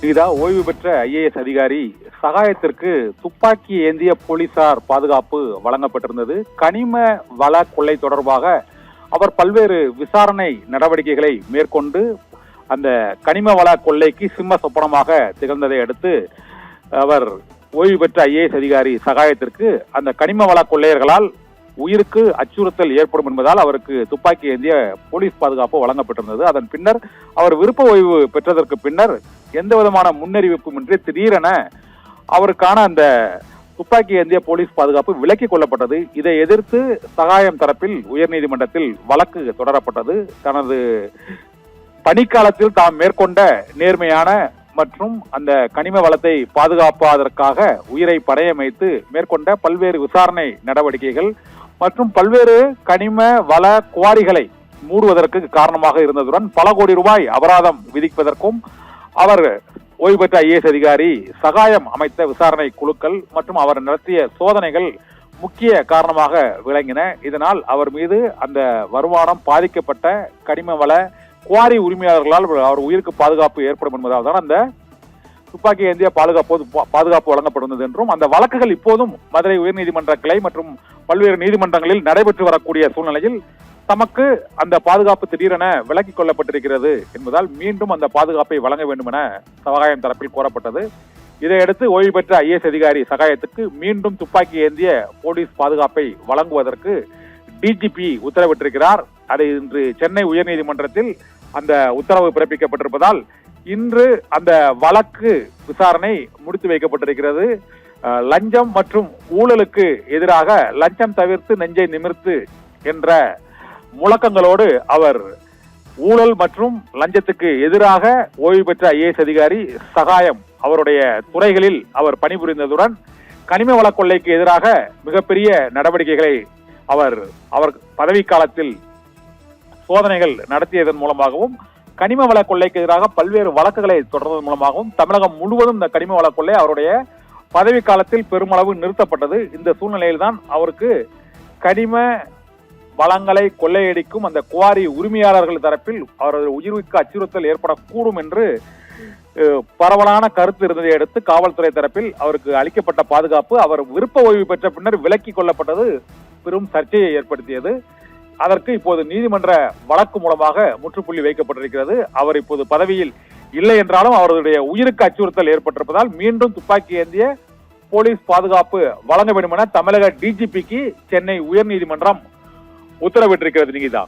இதா ஓய்வு பெற்ற ஐஏஎஸ் அதிகாரி சகாயத்திற்கு துப்பாக்கி ஏந்திய போலீசார் பாதுகாப்பு வழங்கப்பட்டிருந்தது. கனிம வள கொள்ளை தொடர்பாக அவர் பல்வேறு விசாரணை நடவடிக்கைகளை மேற்கொண்டு அந்த கனிம வள கொள்ளைக்கு சிம்ம சொப்பனமாக திகழ்ந்ததை அடுத்து அவர் ஓய்வு பெற்ற ஐஏஎஸ் அதிகாரி சகாயத்திற்கு அந்த கனிம வள கொள்ளையர்களால் உயிருக்கு அச்சுறுத்தல் ஏற்படும் என்பதால் அவருக்கு துப்பாக்கி ஏந்திய போலீஸ் பாதுகாப்பு வழங்கப்பட்டிருந்தது. அதன் பின்னர் அவர் விருப்ப ஓய்வு பெற்றதற்கு பின்னர் எந்த விதமான முன்னறிவிப்புமின்றி திடீரென அவருக்கான அந்த துப்பாக்கி ஏந்திய போலீஸ் பாதுகாப்பு விலக்கிக் கொள்ளப்பட்டது. இதை எதிர்த்து சகாயம் தரப்பில் உயர்நீதிமன்றத்தில் வழக்கு தொடரப்பட்டது. தனது பணிக்காலத்தில் தாம் மேற்கொண்ட நேர்மையான மற்றும் அந்த கனிம வளத்தை பாதுகாப்பதற்காக உயிரை பணயம் வைத்து மேற்கொண்ட பல்வேறு விசாரணை நடவடிக்கைகள் மற்றும் பல்வேறு கனிம வள குவாரிகளை மூடுவதற்கு காரணமாக இருந்ததுடன் பல கோடி ரூபாய் அபராதம் விதிப்பதற்கும் அவர் ஓய்வு பெற்ற ஐஏஎஸ் அதிகாரி சகாயம் அமைத்த விசாரணை குழுக்கள் மற்றும் அவர் நடத்திய சோதனைகள் முக்கிய காரணமாக விளங்கின. இதனால் அவர் மீது அந்த வருமானம் பாதிக்கப்பட்ட கனிம வள குவாரி உரிமையாளர்களால் அவர் உயிருக்கு பாதுகாப்பு ஏற்படும் என்பதால் தான் அந்த துப்பாக்கி ஏந்திய பாதுகாப்பு வழங்கப்படுகிறது என்றும் அந்த வழக்குகள் இப்போதும் மதுரை உயர்நீதிமன்ற கிளை மற்றும் பல்வேறு நீதிமன்றங்களில் நடைபெற்று வரக்கூடிய சூழ்நிலையில் தமக்கு அந்த பாதுகாப்பு திடீரென விலக்கிக் கொள்ளப்பட்டிருக்கிறது என்பதால் மீண்டும் அந்த பாதுகாப்பை வழங்க வேண்டும் என சகாயம் தரப்பில் கோரப்பட்டது. இதையடுத்து ஓய்வு பெற்ற ஐஏஎஸ் அதிகாரி சகாயத்துக்கு மீண்டும் துப்பாக்கி ஏந்திய போலீஸ் பாதுகாப்பை வழங்குவதற்கு டிஜிபி உத்தரவிட்டிருக்கிறார். அதை இன்று சென்னை உயர்நீதிமன்றத்தில் அந்த உத்தரவு பிறப்பிக்கப்பட்டிருப்பதால் இன்று அந்த வழக்கு விசாரணை முடித்து வைக்கப்பட்டிருக்கிறது. லஞ்சம் மற்றும் ஊழலுக்கு எதிராக லஞ்சம் தவிர்த்து நெஞ்சை நிமிர்த்து என்ற முழக்கங்களோடு அவர் ஊழல் மற்றும் லஞ்சத்துக்கு எதிராக ஓய்வு பெற்ற ஐஏஎஸ் அதிகாரி சகாயம் அவருடைய துறைகளில் அவர் பணிபுரிந்ததுடன் கனிம வள கொள்ளைக்கு எதிராக மிகப்பெரிய நடவடிக்கைகளை அவர் பதவிக்காலத்தில் சோதனைகள் நடத்தியதன் மூலமாகவும் கனிம வள கொள்ளைக்கு எதிராக பல்வேறு வழக்குகளை தொடர்ந்ததன் மூலமாகவும் தமிழகம் முழுவதும் இந்த கனிம வள கொள்ளை அவருடைய பதவி காலத்தில் பெருமளவு நிறுத்தப்பட்டது. இந்த சூழ்நிலையில்தான் அவருக்கு கனிம வளங்களை கொள்ளையடிக்கும் அந்த குவாரி உரிமையாளர்கள் தரப்பில் அவரது உயிருக்கு அச்சுறுத்தல் ஏற்படக்கூடும் என்று பரவலான கருத்து இருந்ததை அடுத்து காவல்துறை தரப்பில் அவருக்கு அளிக்கப்பட்ட பாதுகாப்பு அவர் விருப்ப ஓய்வு பெற்ற பின்னர் விலக்கிக் கொள்ளப்பட்டது பெரும் சர்ச்சையை ஏற்படுத்தியது. அதற்கு இப்போது நீதிமன்ற வழக்கு மூலமாக முற்றுப்புள்ளி வைக்கப்பட்டிருக்கிறது. அவர் இப்போது பதவியில் இல்லை என்றாலும் அவருடைய உயிருக்கு அச்சுறுத்தல் ஏற்பட்டிருப்பதால் மீண்டும் துப்பாக்கி ஏந்திய போலீஸ் பாதுகாப்பு வழங்க வேண்டும் என தமிழக டிஜிபிக்கு சென்னை உயர்நீதிமன்றம் உத்தரவிட்டிருக்கிறது. நிகிதா.